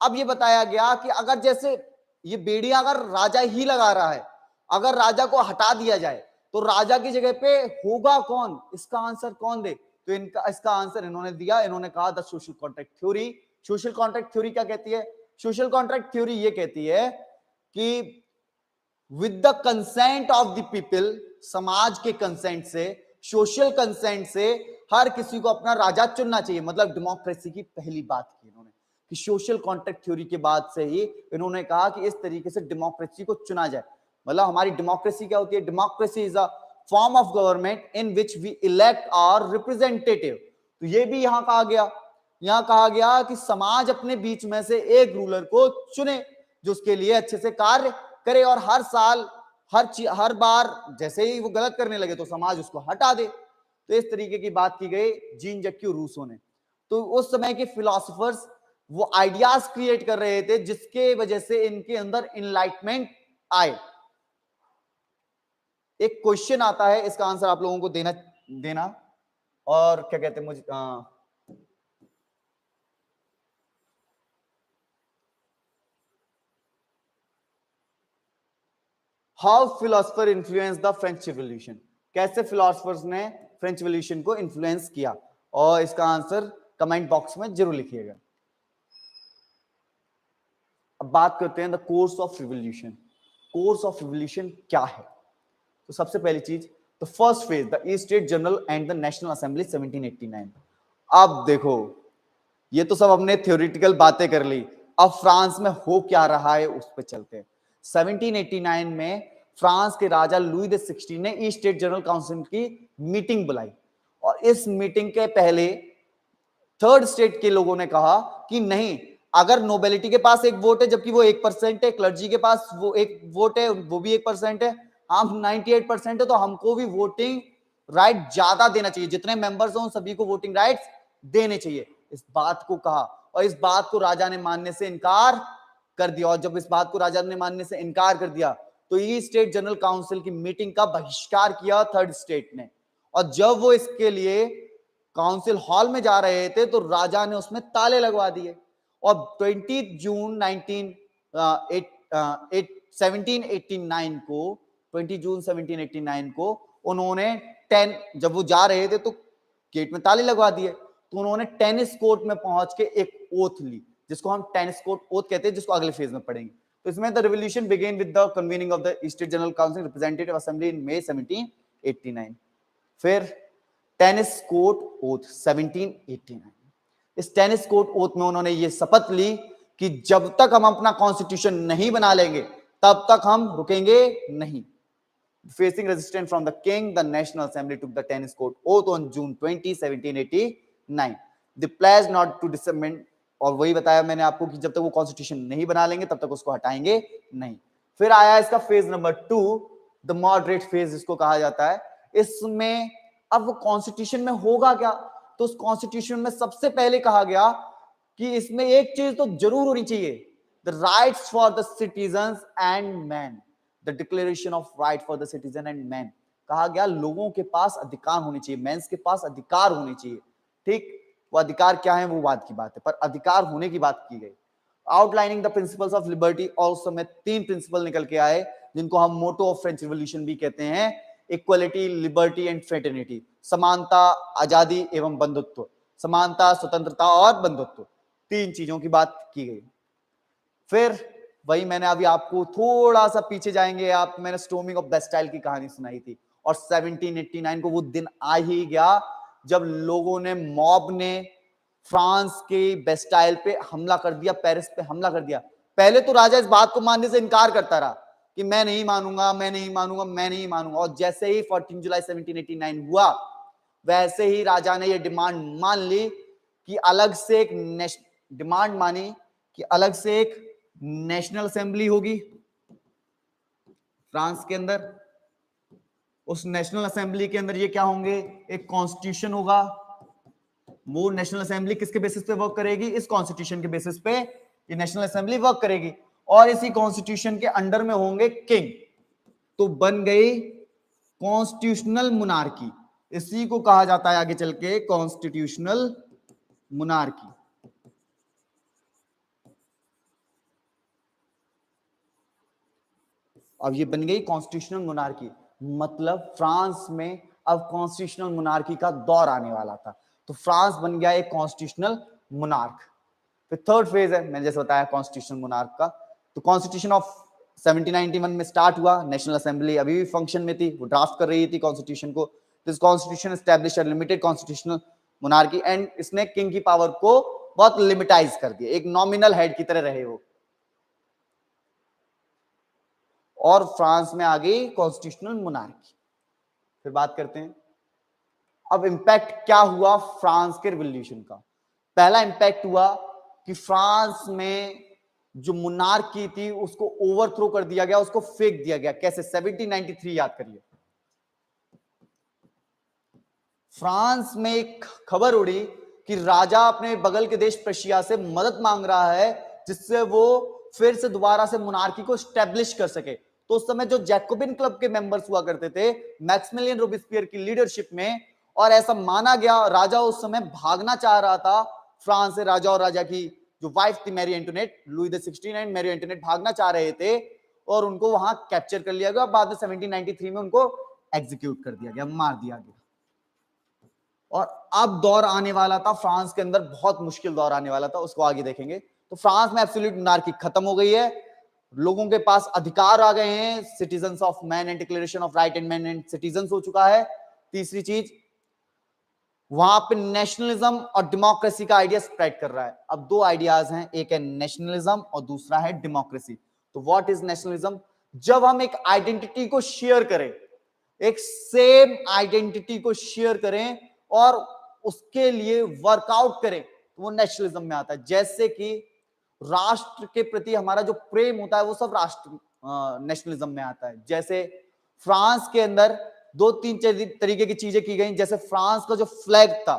अब ये बताया गया कि अगर जैसे ये बेड़ियां अगर राजा ही लगा रहा है, अगर राजा को हटा दिया जाए तो राजा की जगह पे होगा कौन, इसका आंसर कौन दे? तो इनका इसका आंसर इन्होंने दिया, इन्होंने कहा the social contract theory. Social contract theory क्या कहती है? सोशल कॉन्ट्रैक्ट थ्योरी ये कहती है कि with the consent of the people, समाज के कंसेंट से, सोशल कंसेंट से हर किसी को अपना राजा चुनना चाहिए। मतलब डेमोक्रेसी की पहली बात की इन्होंने कि सोशल कॉन्ट्रैक्ट थ्योरी के बाद से ही इन्होंने कहा कि इस तरीके से डेमोक्रेसी को चुना जाए। मतलब हमारी डेमोक्रेसी क्या होती है? Democracy is a form of government in which we elect our representative. तो ये भी यहां कहा गया, यहां कहा गया कि समाज अपने बीच में से एक रूलर को चुने जो उसके लिए अच्छे से कार्य करे, और हर साल हर बार जैसे ही वो गलत करने लगे तो समाज उसको हटा दे। तो इस तरीके की बात की गई जीन जक्यू रूसो ने। तो उस समय के फिलोसोफर्स वो आइडियाज क्रिएट कर रहे थे जिसके वजह से इनके अंदर इनलाइटमेंट आए। एक क्वेश्चन आता है, इसका आंसर आप लोगों को देना देना और क्या कहते हैं मुझे how philosopher influence the French revolution. कैसे फिलोसफर्स ने फ्रेंच रिवॉल्यूशन को इन्फ्लुएंस किया, और इसका आंसर कमेंट बॉक्स में जरूर लिखिएगा। अब बात करते हैं the course of revolution. Course of revolution क्या है? तो सबसे पहली चीज, the first phase the east state general and the national assembly 1789। अब देखो, ये तो सब हमने थ्योरेटिकल बातें कर ली, अब फ्रांस में हो क्या रहा है उस पर चलते हैं। 1789 में फ्रांस के राजा लुई द 16 ने ईस्ट स्टेट जनरल काउंसिल की मीटिंग बुलाई, और इस मीटिंग के पहले थर्ड स्टेट के लोगों ने कहा कि नहीं, अगर नोबेलिटी के पास एक वोट है जबकि वो 1% है, क्लर्जी के पास वो एक वोट है वो भी 1% है, हम 98% है, तो हमको भी वोटिंग राइट ज्यादा देना चाहिए, जितने मेंबर्स हो सभी को वोटिंग राइट्स देने चाहिए। इस बात को कहा, और इस बात को राजा ने मानने से इनकार कर दिया। और जब इस बात को राजा ने मानने से इनकार कर दिया तो ईस्ट स्टेट जनरल काउंसिल की मीटिंग का बहिष्कार किया थर्ड स्टेट ने। और जब वो इसके लिए काउंसिल हॉल में जा रहे थे तो राजा ने उसमें ताले लगवा दिए, और 20 जून 1789 को 20 जून 1789 को उन्होंने 10 जब वो जा रहे थे तो गेट में ताले लगवा दिए, तो उन्होंने टेनिस कोर्ट में पहुंच के एक ओथ ली, जिसको हम टेनिस कोर्ट ओथ कहते हैं, जिसको अगले फेज में पढ़ेंगे। तो इसमें the revolution began with the convening of the state general council representative assembly in May 1789। फिर टेनिस कोर्ट ओथ 1789। इस टेनिस कोर्ट ओथ में उन्होंने ये शपथ ली कि जब तक हम अपना कॉन्स्टिट्यूशन नहीं बना लेंगे तब तक हम रुकेंगे नहीं। Facing resistance from the king, the National Assembly took the tennis court oath on June 20, 1789. They pledged not to disband, और वही बताया मैंने आपको कि जब तक वो कॉन्स्टिट्यूशन नहीं बना लेंगे तब तक उसको हटाएंगे नहीं। फिर आया इसका phase number 2, the moderate phase इसको कहा जाता है। इसमें अब वो कॉन्स्टिट्यूशन में होगा क्या? तो उस कॉन्स्टिट्यूशन में सबसे पहले कहा गया कि इसमें एक चीज तो जरूर होनी चाहिए, the rights for the citizens and man, the declaration of right for the citizen and man. कहा गया लोगों के पास अधिकार होने चाहिए, मैंस के पास अधिकार होने चाहिए। ठीक, वो अधिकार क्या है वो बात की बात है, पर अधिकार होने की बात की गई। Outlining the principles of liberty, और उस समय 3 प्रिंसिपल निकल के आए जिनको हम मोटो ऑफ फ्रेंच रिवॉल्यूशन भी कहते हैं। इक्वलिटी, लिबर्टी एंड फ्रेटर्निटी, समानता, आजादी एवं बंधुत्व। समानता, स्वतंत्रता और बंधुत्व, 3 चीजों की बात की गई। फिर वही मैंने अभी आपको थोड़ा सा पीछे जाएंगे आप, मैंने स्टॉर्मिंग ऑफ बेस्टाइल की कहानी सुनाई थी, और 1789 को वो दिन आ ही गया जब लोगों ने, मॉब ने फ्रांस के बेस्टाइल पे हमला कर दिया, पेरिस पे हमला कर दिया। पहले तो राजा इस बात को मानने से इनकार करता रहा कि मैं नहीं मानूंगा, मैं नहीं मानूंगा, मैं नहीं मानूंगा, और जैसे ही 14 जुलाई 1789 हुआ वैसे ही राजा ने ये डिमांड मान ली कि अलग से एक डिमांड मानी कि अलग से एक नेशनल असेंबली होगी फ्रांस के अंदर। उस नेशनल असेंबली के अंदर ये क्या होंगे, एक कॉन्स्टिट्यूशन होगा। वो नेशनल असेंबली किसके बेसिस पे वर्क करेगी? इस कॉन्स्टिट्यूशन के बेसिस पे ये नेशनल असेंबली वर्क करेगी, और इसी कॉन्स्टिट्यूशन के अंडर में होंगे किंग। तो बन गई कॉन्स्टिट्यूशनल मोनार्की, इसी को कहा जाता है आगे चल के कॉन्स्टिट्यूशनल मोनार्की। अब ये बन गई कॉन्स्टिट्यूशनल मोनार्की, मतलब फ्रांस में अब कॉन्स्टिट्यूशनल मोनार्की का दौर आने वाला था, तो फ्रांस बन गया एक कॉन्स्टिट्यूशनल मोनार्क। फिर थर्ड फेज है, मैंने जैसे बताया कॉन्स्टिट्यूशनल मोनार्क का, तो कॉन्स्टिट्यूशन ऑफ 1791 में स्टार्ट हुआ, नेशनल असेंबली अभी भी फंक्शन में थी, वो ड्राफ्ट कर रही थी कॉन्स्टिट्यूशन को। This constitution establish a limited constitutional monarchy, and इसने किंग की पावर को बहुत लिमिटाइज कर दिया, एक नॉमिनल हेड की तरह रहे वो, और फ्रांस में आ गई कॉन्स्टिट्यूशनल मोनार्की। फिर बात करते हैं अब इंपैक्ट क्या हुआ फ्रांस के रिवॉल्यूशन का। पहला इंपैक्ट हुआ कि फ्रांस में जो मोनार्की थी उसको ओवरथ्रो कर दिया गया, उसको फेंक दिया गया। कैसे? 1793 याद करिए, फ्रांस में एक खबर उड़ी कि राजा अपने बगल के देश प्रशिया से मदद मांग रहा है जिससे वो फिर से दोबारा से मोनार्की को स्टैब्लिश कर सके। तो उस समय जो जैकोबिन क्लब के मेंबर्स हुआ करते थे मैक्सिमिलियन रोबेस्पियर की लीडरशिप में, और ऐसा माना गया राजा उस समय भागना चाह रहा था फ्रांस से, राजा और राजा की जो वाइफ थी Mary Antoinette, Louis the 16 and Mary Antoinette भागना चाह रहे थे, और उनको वहां कैप्चर कर लिया गया। बाद में 1793 में उनको एग्जीक्यूट कर दिया गया, मार दिया गया। और अब दौर आने वाला था फ्रांस के अंदर, बहुत मुश्किल दौर आने वाला था, उसको आगे देखेंगे। तो फ्रांस में एब्सोल्यूट मोनार्की खत्म हो गई है, लोगों के पास अधिकार आ गए हैं, citizens of man and declaration of right and man and citizens हो चुका है। तीसरी चीज, वहां पे नेशनलिज्म और डेमोक्रेसी का आइडिया स्प्रेड कर रहा है। अब दो आइडियाज हैं, एक है नेशनलिज्म और दूसरा है डेमोक्रेसी। तो व्हाट इज नेशनलिज्म? जब हम एक आइडेंटिटी को शेयर करें, एक सेम आइडेंटिटी को शेयर करें और उसके लिए वर्कआउट करें, तो वो नेशनलिज्म में आता है। जैसे कि राष्ट्र के प्रति हमारा जो प्रेम होता है वो सब राष्ट्र नेशनलिज्म में आता है। जैसे फ्रांस के अंदर दो तीन तरीके की चीजें की गई, जैसे फ्रांस का जो फ्लैग था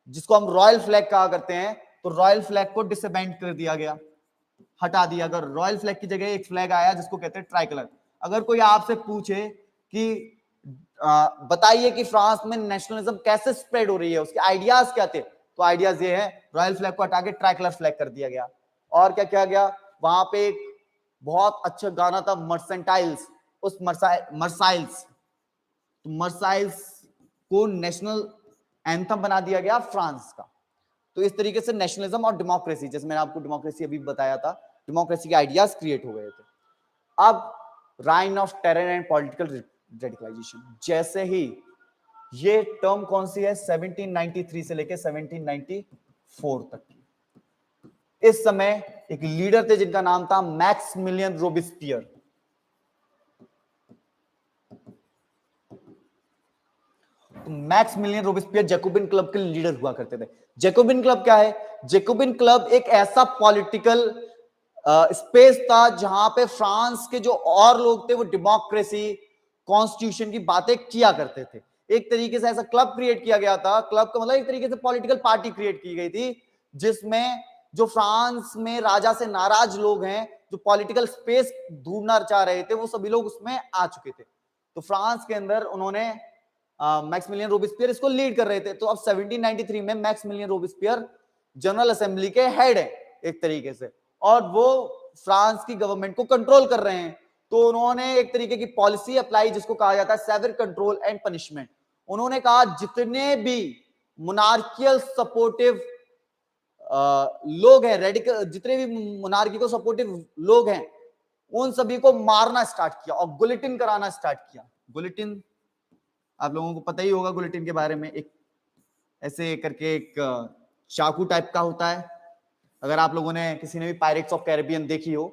जिसको हम रॉयल फ्लैग कहा करते हैं, तो रॉयल फ्लैग को डिसबैंड कर दिया गया, हटा दिया। अगर रॉयल फ्लैग की जगह एक फ्लैग आया जिसको कहते हैं ट्राई कलर। अगर कोई आपसे पूछे कि बताइए कि फ्रांस में नेशनलिज्म कैसे स्प्रेड हो रही है, उसके आइडियाज क्या थे, तो आइडियाज ये है, रॉयल फ्लैग को हटा के ट्राई कलर फ्लैग कर दिया गया। और क्या किया गया, वहां पे एक बहुत अच्छा गाना था मर्सेंटाइल्स, उस मर्साइल्स, तो मर्साइल्स को नेशनल एंथम बना दिया गया फ्रांस का। तो इस तरीके से नेशनलिज्म और डेमोक्रेसी, जैसे मैंने आपको डेमोक्रेसी अभी बताया था, डेमोक्रेसी के आइडियाज क्रिएट हो गए थे। अब reign of terror and political radicalisation, जैसे ही ये टर्म कौन सी है, 1793 से लेकर 1794 तक की। इस समय एक लीडर थे जिनका नाम था मैक्सिमिलियन रोबेस्पियर। तो मैक्सिमिलियन रोबेस्पियर जैकोबिन क्लब के लीडर हुआ करते थे। जैकोबिन क्लब क्या है? जैकोबिन क्लब एक ऐसा पॉलिटिकल स्पेस था जहां पे फ्रांस के जो और लोग थे वो डेमोक्रेसी, कॉन्स्टिट्यूशन की बातें किया करते थे। एक तरीके से ऐसा क्लब क्रिएट किया गया था, क्लब का मतलब एक तरीके से पॉलिटिकल पार्टी क्रिएट की गई थी, जिसमें जो फ्रांस में राजा से नाराज लोग हैं, जो पॉलिटिकल स्पेस ढूंढना चाह रहे थे, वो सभी लोग उसमें आ चुके थे। तो फ्रांस के अंदर उन्होंने मैक्सिमिलियन रोबेस्पियर इसको लीड कर रहे थे। तो अब 1793 में मैक्सिमिलियन रोबेस्पियर जनरल असेंबली के हेड है एक तरीके से, और वो फ्रांस की गवर्नमेंट को कंट्रोल कर रहे हैं। तो उन्होंने एक तरीके की पॉलिसी अप्लाई जिसको कहा जाता है सेवर कंट्रोल एंड पनिशमेंट। उन्होंने कहा जितने भी मोनार्कियल सपोर्टिव लोग हैं, रेडिकल जितने भी मोनार्की को सपोर्टिव लोग हैं, उन सभी को मारना स्टार्ट किया और गुलिटिन कराना स्टार्ट किया। गुलिटिन आप लोगों को पता ही होगा गुलिटिन के बारे में, एक ऐसे करके एक चाकू टाइप का होता है। अगर आप लोगों ने किसी ने भी पायरेट्स ऑफ कैरेबियन देखी हो,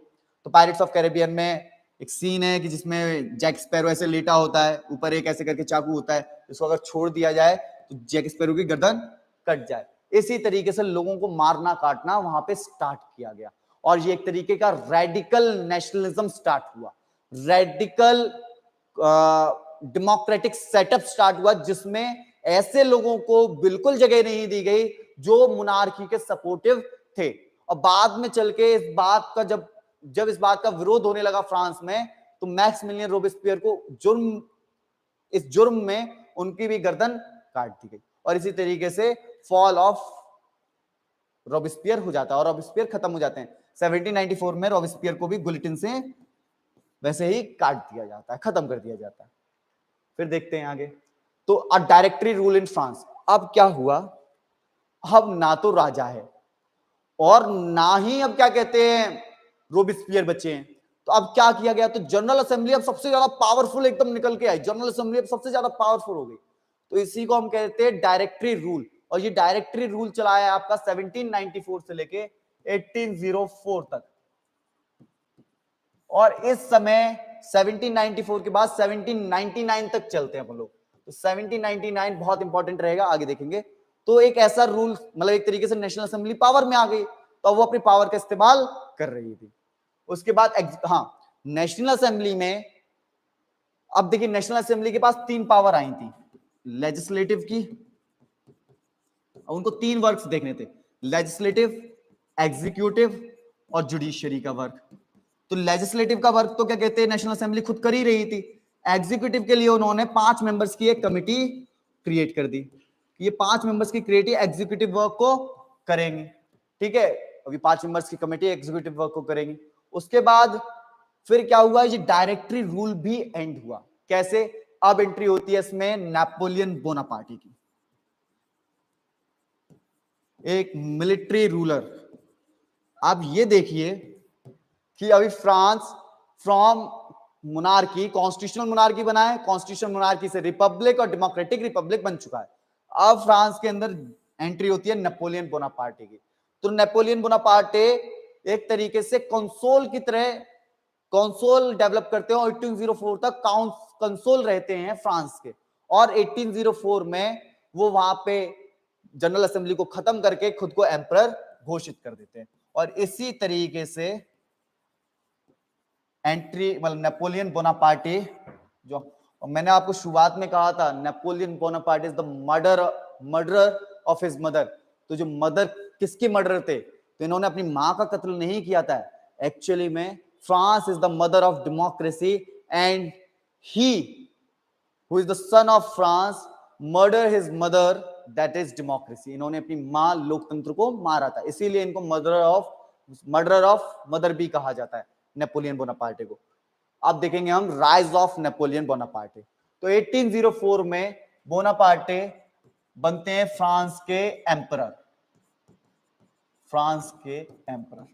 तो पायरेट्स ऑफ कैरेबियन में एक सीन है कि जिसमें जैक स्पैरो ऐसे लेटा होता है, ऊपर एक ऐसे करके चाकू होता है, जिसको अगर छोड़ दिया जाए तो जैक स्पैरो की गर्दन कट जाए। इसी तरीके से लोगों को मारना काटना वहां पे स्टार्ट किया गया, और ये एक तरीके का रेडिकल नेशनलिज्म स्टार्ट हुआ, रेडिकल डेमोक्रेटिक सेटअप स्टार्ट हुआ, जिसमें ऐसे लोगों को बिल्कुल जगह नहीं दी गई जो मोनार्की के सपोर्टिव थे। और बाद में चल के इस बात का जब इस बात का विरोध होने लगा फ्रांस में, तो मैक्सिमिलियन रोबेस्पियर को इस जुर्म में उनकी भी गर्दन काट दी गई, और इसी तरीके से फॉल ऑफ रोबेस्पियर हो जाता है और रोबेस्पियर खत्म हो जाते हैं। 1794 में रोबेस्पियर को भी गुलिटिन से वैसे ही काट दिया जाता है, खत्म कर दिया जाता है। फिर देखते हैं आगे। तो a directory rule in France. अब क्या हुआ, अब ना तो राजा है और ना ही अब क्या कहते हैं रोबिस्पियर बचे हैं। तो अब क्या किया गया, तो जनरल असेंबली अब सबसे ज्यादा पावरफुल एकदम निकल के आई, जनरल असेंबली अब सबसे ज्यादा पावरफुल हो गई। तो इसी को हम कहते हैं डायरेक्टरी रूल। और ये डायरेक्टरी रूल चलाया है आपका 1794 से लेके 1804 तक। और इस समय 1794 के बाद 1799 तक चलते हैं अपन लोग। तो 1799 बहुत इंपॉर्टेंट रहेगा, आगे देखेंगे। तो एक ऐसा रूल, मतलब एक तरीके से नेशनल असेंबली पावर में आ गई, तो वो अपनी पावर का इस्तेमाल कर रही थी। उसके बाद हाँ, नेशनल असेंबली में अब देखिए, नेशनल असेंबली के पास 3 पावर आई थी लेजिस्लेटिव की। उनको 3 वर्क्स देखने थे, लेजिस्लेटिव, एग्जीक्यूटिव और जुडिशियरी का वर्क। तो लेजिस्लेटिव का वर्क तो क्या कहते हैं, नेशनल असेंबली खुद कर ही रही थी। एग्जीक्यूटिव के लिए उन्होंने 5 मेंबर्स की एक कमिटी क्रिएट कर दी। ये 5 मेंबर्स की क्रिएटिव एग्जीक्यूटिव वर्क को करेंगे, ठीक है। अभी 5 मेंबर्स की कमिटी एग्जीक्यूटिव वर्क को करेंगी। उसके बाद फिर क्या हुआ, ये डायरेक्टरी रूल भी एंड हुआ। कैसे, अब एंट्री होती है इसमें नेपोलियन बोनापार्टी की, एक मिलिट्री रूलर। आप ये देखिए कि अभी France from monarchy, constitutional monarchy बना है, कॉन्स्टिट्यूशनल मोनार्की से रिपब्लिक और डेमोक्रेटिक रिपब्लिक बन चुका है। अब फ्रांस के अंदर एंट्री होती है नेपोलियन बोनापार्टी की। तो नेपोलियन बोनापार्टे एक तरीके से कंसोल की तरह कंसोल डेवलप करते हैं और 1804 तक कंसोल रहते हैं फ्रांस के। और 1804 में वो वहां पे जनरल असेंबली को खत्म करके खुद को एम्परर घोषित कर देते हैं। और इसी तरीके से एंट्री, मतलब नेपोलियन बोनापार्टी जो मैंने आपको शुरुआत में कहा था, Napoleon Bonaparte is the murderer of his mother. तो जो मदर, किसके मर्डर थे, तो इन्होंने अपनी मां का कत्ल नहीं किया था। एक्चुअली में France is the mother of democracy and he who is the son of France murder his mother, that is democracy. इन्होंने अपनी मां लोकतंत्र को मारा था, इसीलिए इनको मर्डर ऑफ मदर भी कहा जाता है नेपोलियन बोनापार्टे को। अब देखेंगे हम राइज ऑफ नेपोलियन बोनापार्टे। तो 1804 में बोनापार्टे बनते हैं फ्रांस के एम्परर, फ्रांस के एम्परर।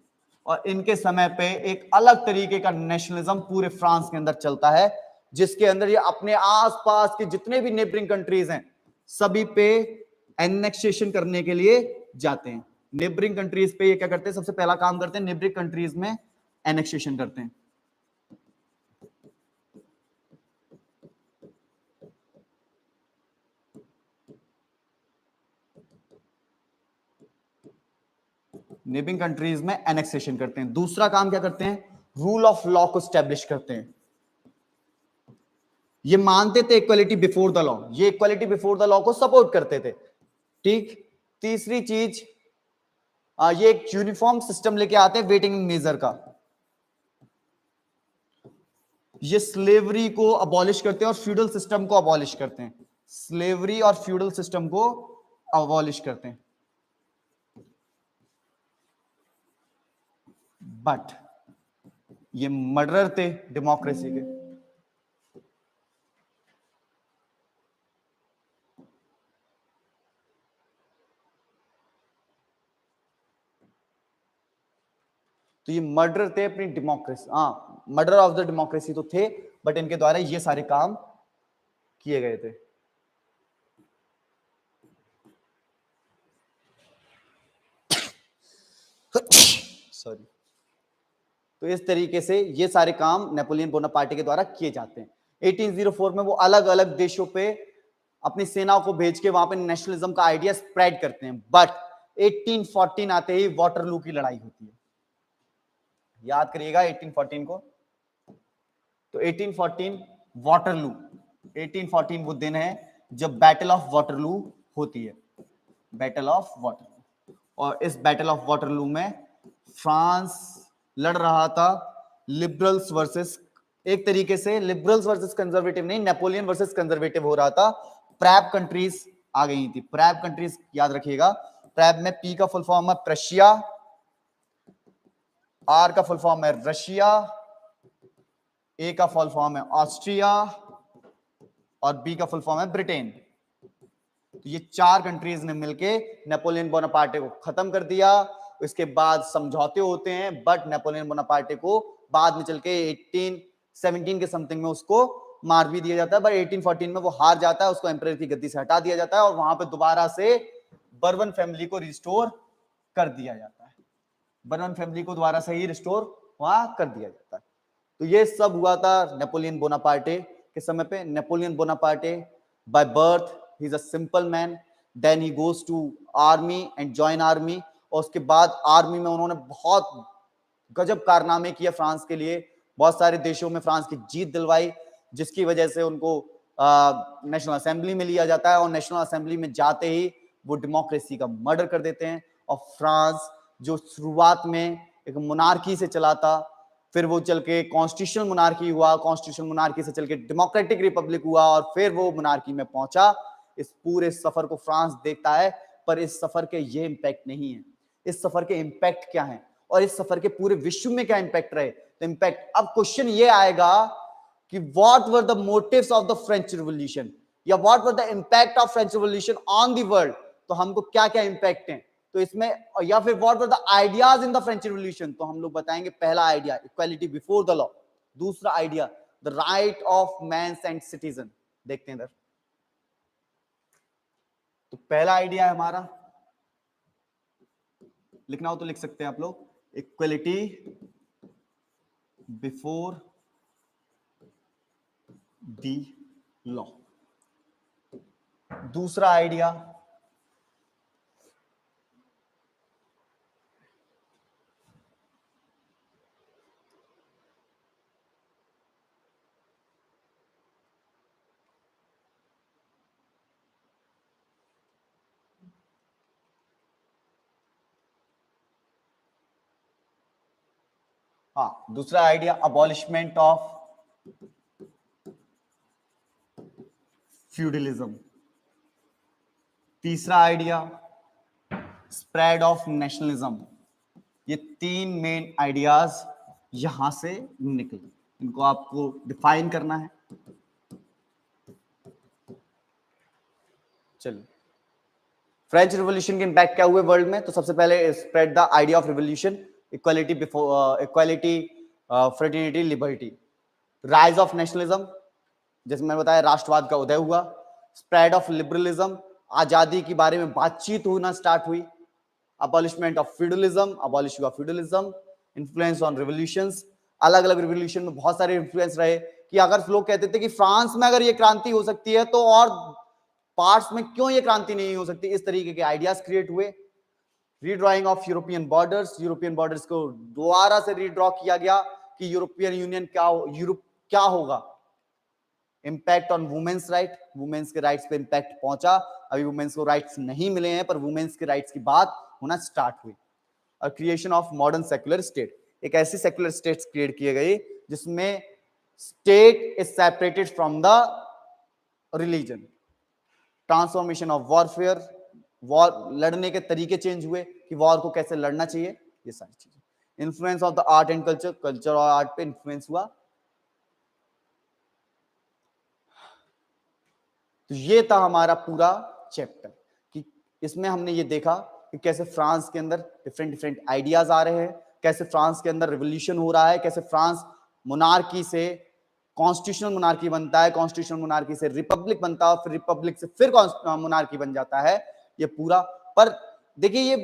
और इनके समय पे एक अलग तरीके का नेशनलिज्म पूरे फ्रांस के अंदर चलता है, जिसके अंदर ये अपने आसपास के जितने भी नेबरिंग कंट्रीज हैं सभी पे एनेक्सेशन करने के लिए जाते हैं। नेबरिंग कंट्रीज पे ये क्या करते हैं, सबसे पहला काम करते हैं नेबरिंग कंट्रीज में एनेक्सेशन करते हैं। नेबरिंग कंट्रीज में एनेक्सेशन करते हैं। दूसरा काम क्या करते हैं, रूल ऑफ लॉ को स्टैब्लिश करते हैं। ये मानते थे इक्वालिटी बिफोर द लॉ, ये इक्वालिटी बिफोर द लॉ को सपोर्ट करते थे, ठीक। तीसरी चीज, ये एक यूनिफॉर्म सिस्टम लेके आते हैं वेटिंग एंड मेजर का। ये स्लेवरी को अबॉलिश करते हैं और फ्यूडल सिस्टम को अबॉलिश करते हैं। स्लेवरी और फ्यूडल सिस्टम को अबॉलिश करते हैं। बट ये मर्डरर थे डेमोक्रेसी के। तो ये मर्डर थे अपनी डेमोक्रेसी, हाँ मर्डर ऑफ द डेमोक्रेसी तो थे, बट इनके द्वारा ये सारे काम किए गए थे। सॉरी। तो इस तरीके से ये सारे काम नेपोलियन बोनापार्टे के द्वारा किए जाते हैं। 1804 में वो अलग अलग देशों पे अपनी सेनाओं को भेज के वहां पे नेशनलिज्म का आइडिया स्प्रेड करते हैं। बट 1814 आते ही वाटरलू की लड़ाई होती है, याद करिएगा 1814 को। तो 1814 वाटरलू, 1814 वो दिन है जब बैटल ऑफ वाटरलू होती है, बैटल ऑफ वाटरलू। और इस बैटल ऑफ वाटरलू में फ्रांस लड़ रहा था लिबरल्स वर्सेस, एक तरीके से लिबरल्स वर्सेस कंजर्वेटिव नहीं, नेपोलियन वर्सेस कंजर्वेटिव हो रहा था। प्रैब कंट्रीज आ गई थी, प्रैब कंट्रीज याद रखिएगा। प्रैब में पी का फुल फॉर्म है प्रशिया, आर का फुल फॉर्म है रशिया, ए का फुल फॉर्म है ऑस्ट्रिया और बी का फुल फॉर्म है ब्रिटेन। तो ये चार कंट्रीज ने मिलके नेपोलियन बोनापार्टे को खत्म कर दिया। इसके बाद समझौते होते हैं, बट नेपोलियन बोनापार्टे को बाद में चल के 1817 के समथिंग में उसको मार भी दिया जाता है, बट 1814 में वो हार जाता है, उसको एम्परर की गद्दी से हटा दिया जाता है और वहां पे दोबारा से बर्बन फैमिली को रिस्टोर कर दिया जाता है। बर्बन फैमिली को दोबारा से ही रिस्टोर वहां कर दिया जाता है। तो ये सब हुआ था नेपोलियन बोनापार्टे के समय पे। Napoleon Bonaparte by birth he is a simple man, then he goes to army and join army, और उसके बाद आर्मी में उन्होंने बहुत गजब कारनामे किए फ्रांस के लिए। बहुत सारे देशों में फ्रांस की जीत दिलवाई, जिसकी वजह से उनको नेशनल असेंबली में लिया जाता है, और नेशनल असेंबली में जाते ही वो डेमोक्रेसी का मर्डर कर देते हैं। और फ्रांस जो शुरुआत में एक मोनार्की से चला था, फिर वो चल के कॉन्स्टिट्यूशनल मोनार्की हुआ, कॉन्स्टिट्यूशनल मोनार्की से चल के डेमोक्रेटिक रिपब्लिक हुआ, और फिर वो मोनार्की में पहुंचा। इस पूरे सफर को फ्रांस देखता है, पर इस सफर के ये इंपैक्ट नहीं है। इस सफर के इंपैक्ट क्या है और इस सफर के पूरे विश्व में क्या इंपैक्ट रहे? तो इंपैक्ट, अब क्वेश्चन ये आएगा कि what were the motives of the French revolution, या what were the impact of French revolution on the world. तो हमको क्या क्या इंपैक्ट है तो इसमें, या फिर what were the ideas in the French revolution. तो हम लोग बताएंगे पहला idea equality before the law, दूसरा idea the right of mans and citizen. देखते हैं इधर। तो पहला आइडिया है हमारा, लिखना हो तो लिख सकते हैं आप लोग, इक्वलिटी बिफोर दी लॉ। दूसरा आइडिया हाँ, दूसरा आइडिया अबॉलिशमेंट ऑफ फ्यूडलिज्म। तीसरा आइडिया स्प्रेड ऑफ नेशनलिज्म। ये तीन मेन आइडियाज यहां से निकले, इनको आपको डिफाइन करना है। चलिए, फ्रेंच रिवॉल्यूशन के इंपैक्ट क्या हुए वर्ल्ड में? तो सबसे पहले spread the idea of revolution, equality before equality, fraternity, liberty. Rise of nationalism, जैसे मैंने बताया राष्ट्रवाद का उदय हुआ। स्प्रेड ऑफ लिबरलिज्म, आजादी के बारे में बातचीत होना स्टार्ट हुई। अबॉलिशमेंट ऑफ फ्यूडलिज्म, अबॉलिश हुआ फ्यूडलिज्म। इन्फ्लुएंस ऑन रिवोल्यूशंस, अलग अलग रिवोल्यूशन में बहुत सारे इन्फ्लुएंस रहे, कि अगर लोग कहते थे कि फ्रांस में अगर ये क्रांति हो सकती है तो और पार्ट्स में क्यों ये क्रांति नहीं हो सकती। इस तरीके के आइडियाज क्रिएट हुए। Redrawing of European borders, European borders को दोबारा से रीड्रॉ किया गया कि यूरोपियन यूनियन क्या, यूरोप क्या होगा। Impact on women's right, women's के राइट्स पे इंपैक्ट पहुंचा। अभी वुमेन्स को राइट्स नहीं मिले हैं, पर वुमेन्स के राइट्स की बात होना स्टार्ट हुई। और creation of modern secular state, एक ऐसी सेक्युलर स्टेट्स क्रिएट किए गए जिसमें state is separated from the religion. Transformation of warfare, war लड़ने के तरीके चेंज हुए कि वॉर को कैसे लड़ना चाहिए, ये सारी चीजें। Influence of the art and culture, culture और आर्ट पे इन्फ्लुएंस हुआ। तो ये था हमारा पूरा चैप्टर, कि इसमें हमने ये देखा कि कैसे फ्रांस के अंदर डिफरेंट डिफरेंट आइडियाज आ रहे हैं, कैसे फ्रांस के अंदर रिवोल्यूशन हो रहा है, कैसे फ्रांस मोनार्की से कॉन्स्टिट्यूशनल मोनार्की बनता है, कॉन्स्टिट्यूशनल मोनार्की से रिपब्लिक बनता है, फिर रिपब्लिक से फिर मोनार्की बन जाता है, ये पूरा। पर देखिए, ये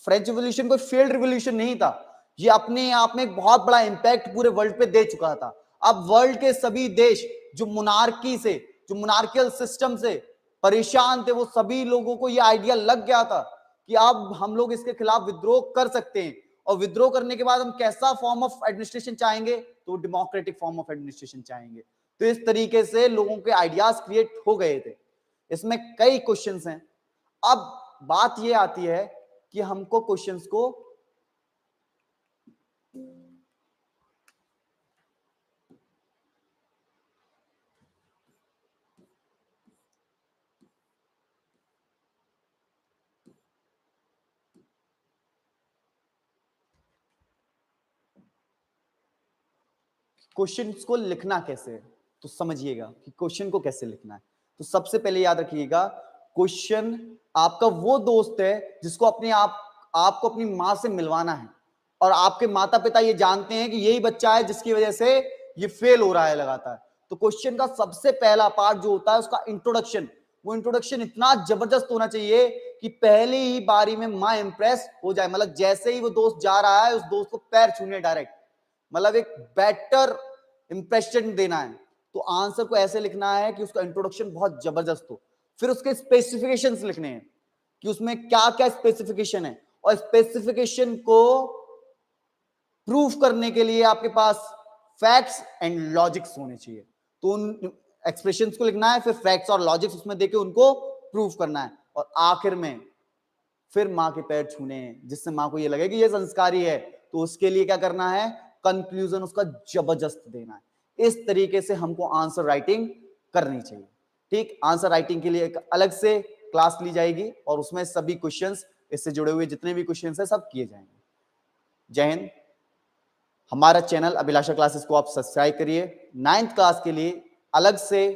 फ्रेंच रिवोल्यूशन कोई फेल्ड रिवोल्यूशन नहीं था, ये अपने आप में एक बहुत बड़ा इंपैक्ट पूरे वर्ल्ड पे दे चुका था। अब वर्ल्ड के सभी देश जो मोनार्की से, जो मोनार्कियल सिस्टम से परेशान थे, वो सभी लोगों को ये आइडिया लग गया था कि अब हम लोग इसके खिलाफ विद्रोह कर सकते हैं, और विद्रोह करने के बाद हम कैसा फॉर्म ऑफ एडमिनिस्ट्रेशन चाहेंगे, तो डेमोक्रेटिक फॉर्म ऑफ एडमिनिस्ट्रेशन चाहेंगे। तो इस तरीके से लोगों के आइडियाज क्रिएट हो गए थे। इसमें कई क्वेश्चंस हैं। अब बात यह आती है कि हमको क्वेश्चंस को क्वेश्चन को लिखना कैसे है, तो समझिएगा कि क्वेश्चन को कैसे लिखना है। तो सबसे पहले याद रखिएगा, क्वेश्चन आपका वो दोस्त है जिसको आपको अपनी मां से मिलवाना है, और आपके माता पिता ये जानते हैं कि यही बच्चा है जिसकी वजह से ये फेल हो रहा है लगातार। तो क्वेश्चन का सबसे पहला पार्ट जो होता है उसका इंट्रोडक्शन, वो इंट्रोडक्शन इतना जबरदस्त होना चाहिए कि पहली ही बारी में मां इंप्रेस हो जाए। मतलब जैसे ही वो दोस्त जा रहा है, उस दोस्त को पैर छूने डायरेक्ट, मतलब एक बेटर इंप्रेशन देना है। तो आंसर को ऐसे लिखना है कि उसका इंट्रोडक्शन बहुत जबरदस्त हो। फिर उसके स्पेसिफिकेशंस लिखने हैं कि उसमें क्या क्या स्पेसिफिकेशन है, और स्पेसिफिकेशन को प्रूफ करने के लिए आपके पास फैक्ट्स एंड लॉजिक्स होने चाहिए। तो उन एक्सप्रेशंस को लिखना है, फिर फैक्ट्स और लॉजिक्स उसमें देके उनको प्रूफ करना है, और आखिर में फिर मां के पैर छूने हैं, जिससे मां को ये लगे कि ये संस्कारी है। तो उसके लिए क्या करना है, कंक्लूजन उसका जबरदस्त देना है। इस तरीके से हमको आंसर राइटिंग करनी चाहिए। ठीक, आंसर राइटिंग के लिए एक अलग से क्लास ली जाएगी, और उसमें सभी क्वेश्चंस, इससे जुड़े हुए जितने भी क्वेश्चंस हैं सब किए जाएंगे। जय हिंद। हमारा चैनल अभिलाषा क्लासेस को आप सब्सक्राइब करिए। 9th क्लास के लिए अलग से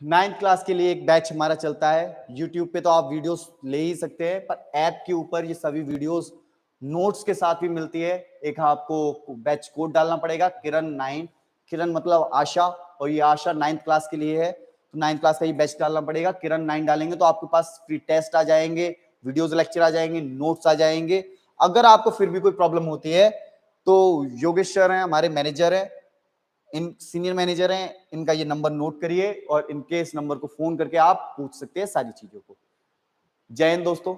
नाइन्थ क्लास के लिए एक बैच हमारा चलता है। यूट्यूब पे तो आप वीडियोस ले ही सकते हैं, पर ऐप के ऊपर ये सभी वीडियोस नोट्स के साथ भी मिलती है। एक आपको बैच कोड डालना पड़ेगा, किरण 9, किरण मतलब आशा, और ये आशा 9th क्लास के लिए है। तो 9th क्लास का ये बैच डालना पड़ेगा। किरण 9 डालेंगे तो आपके पास फ्री टेस्ट आ जाएंगे, वीडियोज लेक्चर आ जाएंगे, नोट्स आ जाएंगे। अगर आपको फिर भी कोई प्रॉब्लम होती है तो योगेश सर हैं, हमारे मैनेजर हैं, इन सीनियर मैनेजर हैं, इनका ये नंबर नोट करिए, और इनके इस नंबर को फोन करके आप पूछ सकते हैं सारी चीजों को। जय हिंद दोस्तों।